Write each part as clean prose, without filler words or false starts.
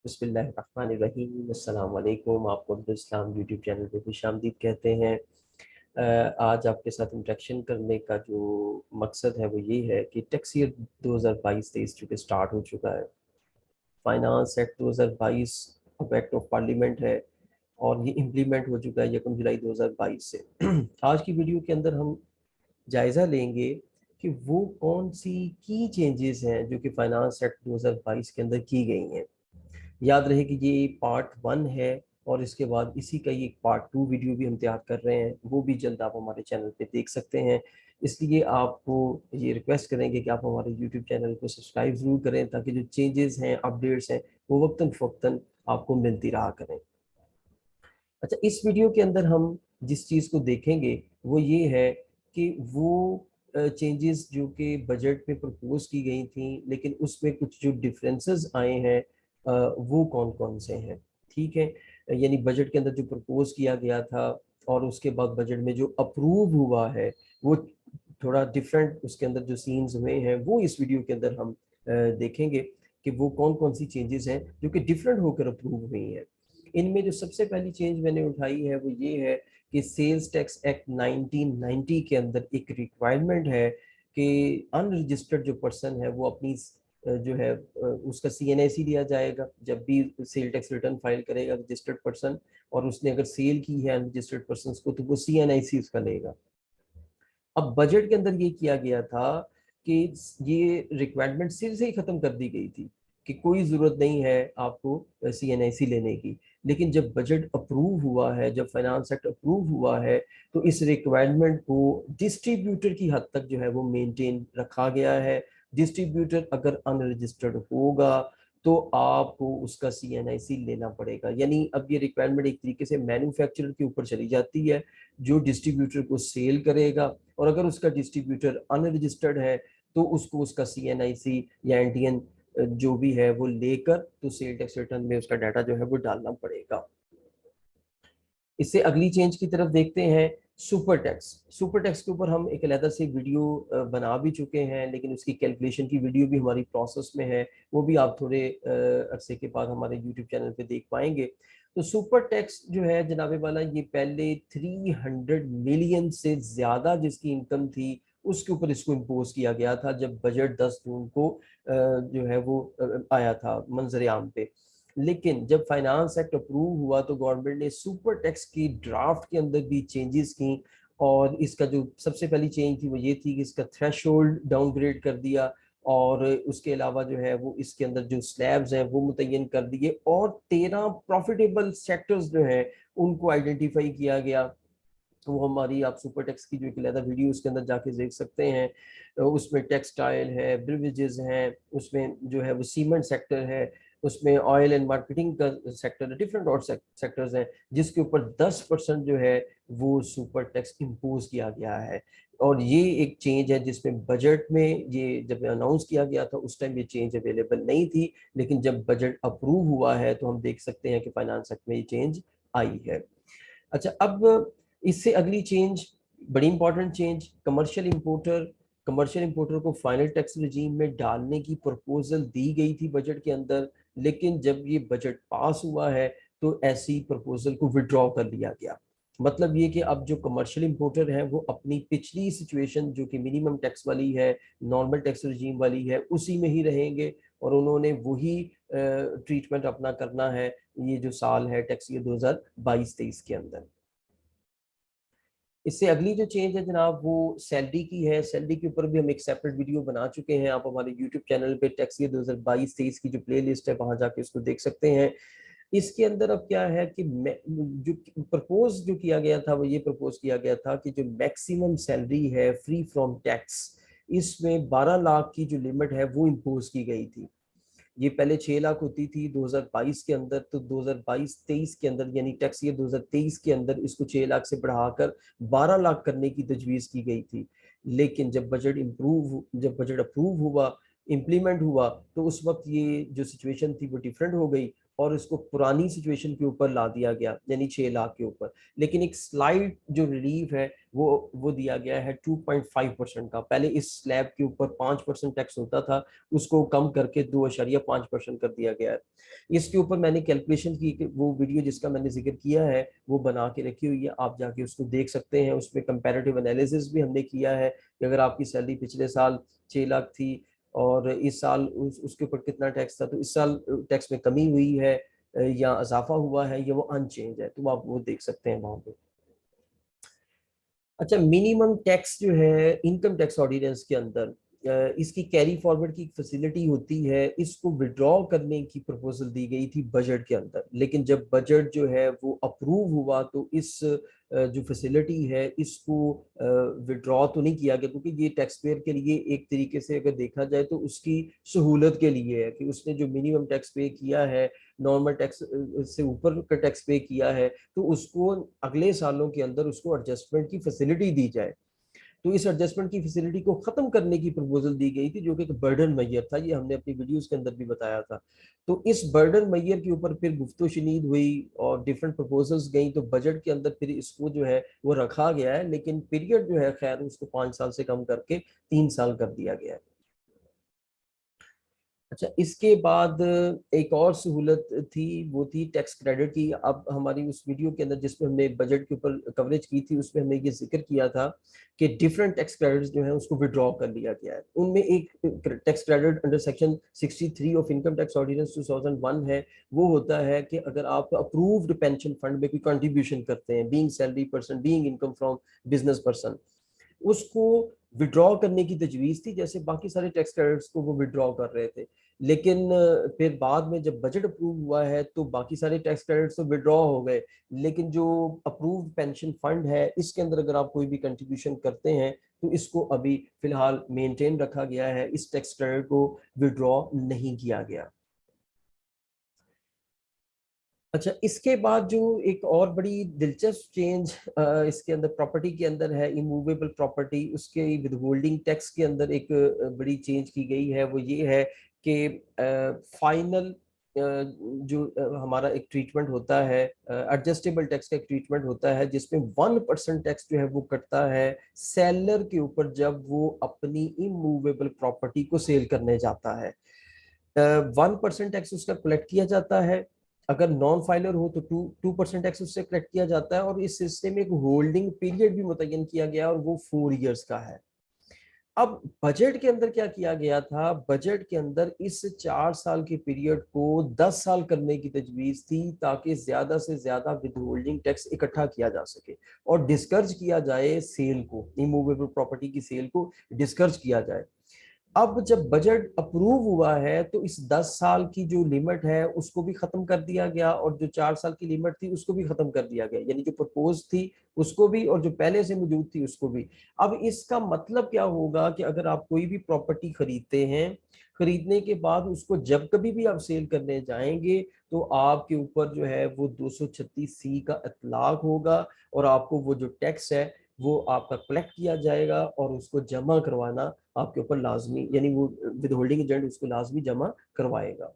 बिस्मिल्लाहिर्रहमानिर्रहीम। अस्सलाम वालेकुम। आपको अब्दुल इस्लाम यूट्यूब चैनल पे खुशामदीद कहते हैं। आज आपके साथ इंटरेक्शन करने का जो मकसद है वो ये है कि टैक्स ईयर 2022-23 चूँकि स्टार्ट हो चुका है। फाइनेंस एक्ट 2022 अब एक्ट ऑफ पार्लियामेंट है और ये इम्प्लीमेंट हो चुका है 1 जुलाई 2022 से। आज की वीडियो के अंदर हम जायज़ा लेंगे कि वो कौन सी की चेंजेस हैं जो कि फाइनेंस एक्ट 2022 के अंदर की गई हैं। याद रहे कि ये पार्ट 1 है और इसके बाद इसी का ही एक पार्ट 2 वीडियो भी हम तैयार कर रहे हैं, वो भी जल्द आप हमारे चैनल पे देख सकते हैं। इसलिए आपको ये रिक्वेस्ट करेंगे कि आप हमारे यूट्यूब चैनल को सब्सक्राइब ज़रूर करें ताकि जो चेंजेस हैं, अपडेट्स हैं, वो वक्तन फ़वक्तन आपको मिलती रहा करें। अच्छा, इस वीडियो के अंदर हम जिस चीज़ को देखेंगे वो ये है कि वो चेंजेस जो कि बजट में प्रपोज की गई थी लेकिन उसमें कुछ जो डिफरेंसेस आए हैं वो कौन कौन से हैं। ठीक है, यानी बजट के अंदर जो प्रपोज किया गया था और उसके बाद बजट में जो अप्रूव हुआ है वो थोड़ा डिफरेंट, उसके अंदर जो सीन्स हुए हैं वो इस वीडियो के अंदर हम देखेंगे कि वो कौन कौन सी चेंजेस हैं जो कि डिफरेंट होकर अप्रूव हुई हैं। इनमें जो सबसे पहली चेंज मैंने उठाई है वो ये है कि सेल्स टैक्स एक्ट 1990 के अंदर एक रिक्वायरमेंट है कि अनरजिस्टर्ड जो पर्सन है वो अपनी जो है उसका CNIC लिया जाएगा जब भी सेल टैक्स रिटर्न फाइल करेगा रजिस्टर्ड पर्सन, और उसने अगर सेल की है अनरजिस्टर्ड पर्सन को तो वो CNIC उसका लेगा। अब बजट के अंदर ये किया गया था कि ये रिक्वायरमेंट सिर से ही खत्म कर दी गई थी कि कोई जरूरत नहीं है आपको CNIC लेने की। लेकिन जब बजट अप्रूव हुआ है, जब फाइनेंस एक्ट अप्रूव हुआ है, तो इस रिक्वायरमेंट को डिस्ट्रीब्यूटर की हद तक जो है वो मेंटेन रखा गया है। डिस्ट्रीब्यूटर अगर अनरजिस्टर्ड होगा तो आपको उसका CNIC लेना पड़ेगा। यानी अब ये रिक्वायरमेंट एक तरीके से मैन्युफैक्चरर के ऊपर चली जाती है जो डिस्ट्रीब्यूटर को सेल करेगा, और अगर उसका डिस्ट्रीब्यूटर अनरजिस्टर्ड है तो उसको उसका CNIC या NTN जो भी है वो लेकर तो सेल टैक्स रिटर्न में उसका डाटा जो है वो डालना पड़ेगा। इससे अगली चेंज की तरफ देखते हैं, सुपर टैक्स। सुपर टैक्स के ऊपर हम एक अलग से वीडियो बना भी चुके हैं, लेकिन उसकी कैलकुलेशन की वीडियो भी हमारी प्रोसेस में है, वो भी आप थोड़े अरसे के बाद हमारे यूट्यूब चैनल पे देख पाएंगे। तो सुपर टैक्स जो है जनाबे वाला, ये पहले 300 मिलियन से ज़्यादा जिसकी इनकम थी उसके ऊपर इसको इम्पोज किया गया था जब बजट 10 जून को जो है वो आया था मंजर आम पे। लेकिन जब फाइनेंस एक्ट अप्रूव हुआ तो गवर्नमेंट ने सुपर टैक्स की ड्राफ्ट के अंदर भी चेंजेस की, और इसका जो सबसे पहली चेंज थी वो ये थी कि इसका थ्रेशोल्ड डाउनग्रेड कर दिया, और उसके अलावा जो है वो इसके अंदर जो स्लैब्स हैं वो मुतय्यन कर दिए, और 13 प्रॉफिटेबल सेक्टर्स जो हैं उनको आइडेंटिफाई किया गया। तो वो हमारी, आप सुपर टैक्स की जो एक अलग वीडियो उसके अंदर जाके देख सकते हैं। उसमें टेक्सटाइल है, ब्रिवेजेस हैं, उसमें जो है वो सीमेंट सेक्टर है, उसमें ऑयल एंड मार्केटिंग का सेक्टर है, डिफरेंट और सेक्टर्स हैं जिसके ऊपर 10% जो है वो सुपर टैक्स इम्पोज किया गया है। और ये एक चेंज है जिसमें बजट में ये जब अनाउंस किया गया था उस टाइम ये चेंज अवेलेबल नहीं थी, लेकिन जब बजट अप्रूव हुआ है तो हम देख सकते हैं कि फाइनेंस एक्ट में ये चेंज आई है। अच्छा, अब इससे अगली चेंज, बड़ी इंपॉर्टेंट चेंज, कमर्शियल इंपोर्टर को फाइनल टैक्स रिजीम में डालने की प्रपोजल दी गई थी बजट के अंदर, लेकिन जब ये बजट पास हुआ है तो ऐसी प्रपोजल को विड्रॉ कर लिया गया। मतलब ये कि अब जो कमर्शियल इंपोर्टर हैं वो अपनी पिछली सिचुएशन जो कि मिनिमम टैक्स वाली है, नॉर्मल टैक्स रिजीम वाली है, उसी में ही रहेंगे, और उन्होंने वही ट्रीटमेंट अपना करना है ये जो साल है टैक्स ईयर 2022-23 के अंदर। इससे अगली जो चेंज है जनाब वो सैलरी की है। सैलरी के ऊपर भी हम एक सेपरेट वीडियो बना चुके हैं, आप हमारे यूट्यूब चैनल पे टैक्स ईयर 2022-23 की जो प्लेलिस्ट है वहां जाके उसको देख सकते हैं। इसके अंदर अब क्या है कि जो प्रपोज जो किया गया था वो ये प्रपोज किया गया था कि जो मैक्सिमम सैलरी है फ्री फ्रॉम टैक्स, इसमें 12 लाख की जो लिमिट है वो इम्पोज की गई थी। ये पहले 6 लाख होती थी 2022 के अंदर, तो 2022-23 के अंदर यानी टैक्स ईयर 2023 के अंदर इसको 6 लाख से बढ़ाकर 12 लाख करने की तजवीज़ की गई थी। लेकिन जब बजट अप्रूव हुआ, इम्प्लीमेंट हुआ, तो उस वक्त ये जो सिचुएशन थी वो डिफरेंट हो गई, और इसको पुरानी सिचुएशन के ऊपर ला दिया गया, यानी 6 लाख के ऊपर। लेकिन एक स्लाइड जो रिलीफ है वो दिया गया है 2.5% का। पहले इस स्लैब के ऊपर 5% टैक्स होता था, उसको कम करके 2.5% कर दिया गया है। इसके ऊपर मैंने कैलकुलेशन की, वो वीडियो जिसका मैंने जिक्र किया है वो बना के रखी हुई है, आप जाके उसको देख सकते हैं। उसमें कंपैरेटिव एनालिसिस भी हमने किया है कि अगर आपकी सैलरी पिछले साल 6 लाख थी और इस साल उसके ऊपर कितना टैक्स था, तो इस साल टैक्स में कमी हुई है या इजाफा हुआ है या वो अनचेंज है, तो आप वो देख सकते हैं वहां पे। अच्छा, मिनिमम टैक्स जो है इनकम टैक्स ऑर्डिनेंस के अंदर इसकी कैरी फॉरवर्ड की फैसिलिटी होती है, इसको विड्रॉ करने की प्रपोजल दी गई थी बजट के अंदर। लेकिन जब बजट जो है वो अप्रूव हुआ तो इस जो फैसिलिटी है इसको विड्रॉ तो नहीं किया गया, क्योंकि ये टैक्स पेयर के लिए एक तरीके से अगर देखा जाए तो उसकी सहूलत के लिए है कि उसने जो मिनिमम टैक्स पे किया है, नॉर्मल टैक्स से ऊपर का टैक्स पे किया है, तो उसको अगले सालों के अंदर उसको एडजस्टमेंट की फैसिलिटी दी जाए। तो इस एडजस्टमेंट की फैसिलिटी को खत्म करने की प्रपोजल दी गई थी, जो कि एक बर्डन मैयर था, ये हमने अपनी वीडियोस के अंदर भी बताया था। तो इस बर्डन मैयर के ऊपर फिर गुफ्तो शनीद हुई और डिफरेंट प्रपोजल्स गई, तो बजट के अंदर फिर इसको जो है वो रखा गया है, लेकिन पीरियड जो है खैर उसको 5 साल से कम करके 3 साल कर दिया गया है। अच्छा, इसके बाद एक और सहूलत थी, वो थी टैक्स क्रेडिट की। अब हमारी उस वीडियो के अंदर जिसमें हमने बजट के ऊपर कवरेज की थी, उसमें हमने ये जिक्र किया था कि डिफरेंट टैक्स क्रेडिट्स जो है उसको विड्रॉ कर लिया गया है। उनमें एक tax credit under section 63 of income tax ordinance 2001 है। वो होता है कि अगर आप अप्रूव्ड पेंशन फंड में कोई कंट्रीब्यूशन करते हैं, being salary person, being income from business person, उसको विड्रॉ करने की तजवीज़ थी, जैसे बाकी सारे टैक्स क्रेडिट्स को वो विड्रॉ कर रहे थे। लेकिन फिर बाद में जब बजट अप्रूव हुआ है तो बाकी सारे टैक्स क्रेडिट्स तो विड्रॉ हो गए, लेकिन जो अप्रूव्ड पेंशन फंड है इसके अंदर अगर आप कोई भी कंट्रीब्यूशन करते हैं तो इसको अभी फिलहाल मेंटेन रखा गया है, इस टैक्स क्रेडिट को विड्रॉ नहीं किया गया। अच्छा, इसके बाद जो एक और बड़ी दिलचस्प चेंज इसके अंदर प्रॉपर्टी के अंदर है, इमूवेबल प्रॉपर्टी, उसके विद होल्डिंग टैक्स के अंदर एक बड़ी चेंज की गई है। वो ये है कि फाइनल जो हमारा एक ट्रीटमेंट होता है, एडजस्टेबल टैक्स का एक ट्रीटमेंट होता है, जिसमें 1% टैक्स जो है वो कटता है सेलर के ऊपर जब वो अपनी इमूवेबल प्रॉपर्टी को सेल करने जाता है। 1% टैक्स उसका कलेक्ट किया जाता है, अगर नॉन फाइलर हो तो 2% टैक्स उससे कलेक्ट किया जाता है, और इस सिस्टम में एक होल्डिंग पीरियड भी मुतय्यन किया गया और वो 4 इयर्स का है। अब बजट के अंदर क्या किया गया था, बजट के अंदर इस 4 साल के पीरियड को 10 साल करने की तजवीज थी, ताकि ज्यादा से ज्यादा विद होल्डिंग टैक्स इकट्ठा किया जा सके और डिस्कर्ज किया जाए सेल को, इमूवेबल प्रॉपर्टी की सेल को डिस्कर्ज किया जाए। अब जब बजट अप्रूव हुआ है तो इस 10 साल की जो लिमिट है उसको भी खत्म कर दिया गया, और जो 4 साल की लिमिट थी उसको भी खत्म कर दिया गया, यानी जो प्रपोज थी उसको भी और जो पहले से मौजूद थी उसको भी। अब इसका मतलब क्या होगा कि अगर आप कोई भी प्रॉपर्टी खरीदते हैं, खरीदने के बाद उसको जब कभी भी आप सेल करने जाएंगे तो आपके ऊपर जो है वो 236C का इतलाक होगा, और आपको वो जो टैक्स है वो आपका कलेक्ट किया जाएगा और उसको जमा करवाना आपके ऊपर लाजमी, यानी वो विद होल्डिंग एजेंट उसको लाजमी जमा करवाएगा।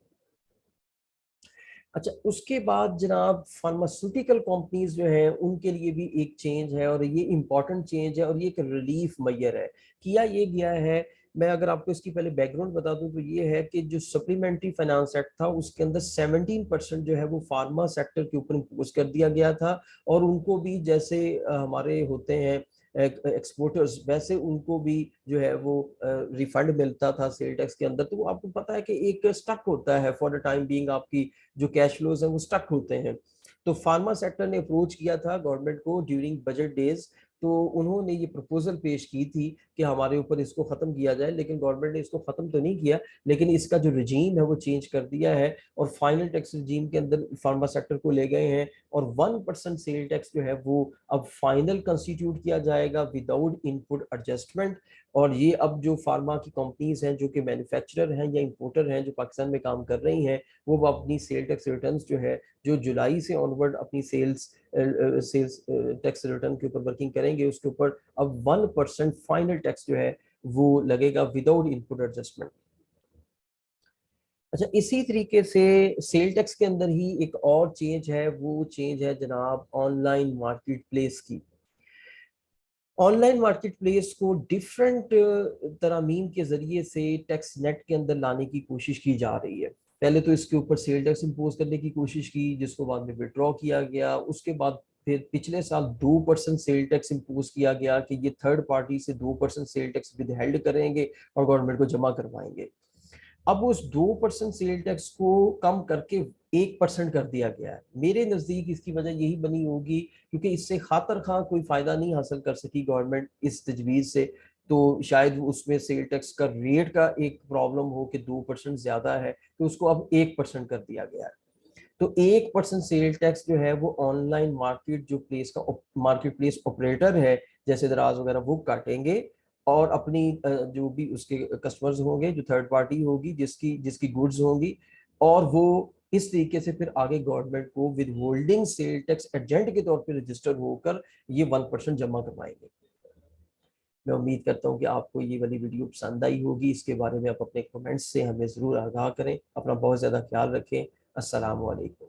अच्छा, उसके बाद जनाब फार्मास्यूटिकल कंपनीज जो है उनके लिए भी एक चेंज है, और ये इंपॉर्टेंट चेंज है और ये एक रिलीफ मैयर है। किया ये गया है, मैं अगर आपको इसकी पहले बैकग्राउंड बता दूं तो ये है कि जो सप्लीमेंट्री फाइनेंस एक्ट था उसके अंदर 17% जो है वो फार्मा सेक्टर के ऊपर इम्पोज कर दिया गया था, और उनको भी जैसे हमारे होते हैं एक्सपोर्टर्स, वैसे उनको भी जो है वो रिफंड मिलता था सेल टैक्स के अंदर। तो आपको पता है कि एक स्टक होता है फॉर द टाइम बीइंग, आपकी जो कैश फ्लोज हैं वो स्टक होते हैं। तो फार्मा सेक्टर ने अप्रोच किया था गवर्नमेंट को ड्यूरिंग बजट डेज, तो उन्होंने ये प्रपोजल पेश की थी कि हमारे ऊपर इसको खत्म किया जाए, लेकिन गवर्नमेंट ने इसको खत्म तो नहीं किया, लेकिन इसका जो रिजीम है वो चेंज कर दिया है, और फाइनल टैक्स रिजीम के अंदर फार्मा सेक्टर को ले गए हैं, और 1% सेल टैक्स जो है वो अब फाइनल कंस्टिट्यूट किया जाएगा विदाउट इनपुट एडजस्टमेंट। और ये अब जो फार्मा की कंपनीज हैं जो कि मैन्युफैक्चरर हैं या इंपोर्टर हैं जो पाकिस्तान में काम कर रही हैं, वो अपनी सेल टैक्स रिटर्न्स जो है, जो जुलाई से ऑनवर्ड अपनी सेल्स टैक्स रिटर्न के ऊपर वर्किंग करेंगे, उसके ऊपर अब 1% फाइनल टैक्स जो है वो लगेगा विदाउट इनपुट एडजस्टमेंट। अच्छा, इसी तरीके से सेल टैक्स के अंदर ही एक और चेंज है, वो चेंज है जनाब ऑनलाइन मार्केट प्लेस की। ऑनलाइन मार्केट प्लेस को डिफरेंट तरामीम के जरिए से टैक्स नेट के अंदर लाने की कोशिश की जा रही है। पहले तो इसके ऊपर सेल टैक्स इम्पोज करने की कोशिश की, जिसको बाद में विड्रॉ किया गया। उसके बाद फिर पिछले साल 2% सेल टैक्स इम्पोज किया गया कि ये थर्ड पार्टी से 2% सेल टैक्स विद हेल्ड करेंगे और गवर्नमेंट को जमा करवाएंगे। अब उस 2% सेल टैक्स को कम करके 1% कर दिया गया है। मेरे नजदीक इसकी वजह यही बनी होगी क्योंकि इससे खातर खा कोई फायदा नहीं हासिल कर सकी गवर्नमेंट इस तजवीज से। तो शायद उसमें सेल टैक्स का रेट का एक प्रॉब्लम हो कि 2% ज्यादा है, तो उसको अब 1% कर दिया गया है। तो 1% सेल टैक्स जो है वो ऑनलाइन मार्केट जो प्लेस का मार्केट प्लेस ऑपरेटर है, जैसे दराज वगैरह, वो काटेंगे और अपनी जो भी उसके कस्टमर्स होंगे, जो थर्ड पार्टी होगी जिसकी जिसकी गुड्स होंगी, और वो इस तरीके से फिर आगे गवर्नमेंट को with holding sale tax agent के तौर पर रजिस्टर होकर ये 1% जमा करवाएंगे। मैं उम्मीद करता हूँ कि आपको ये वाली वीडियो पसंद आई होगी। इसके बारे में आप अपने कमेंट्स से हमें ज़रूर आगाह करें। अपना बहुत ज़्यादा ख्याल रखें। अस्सलाम वालेकुम।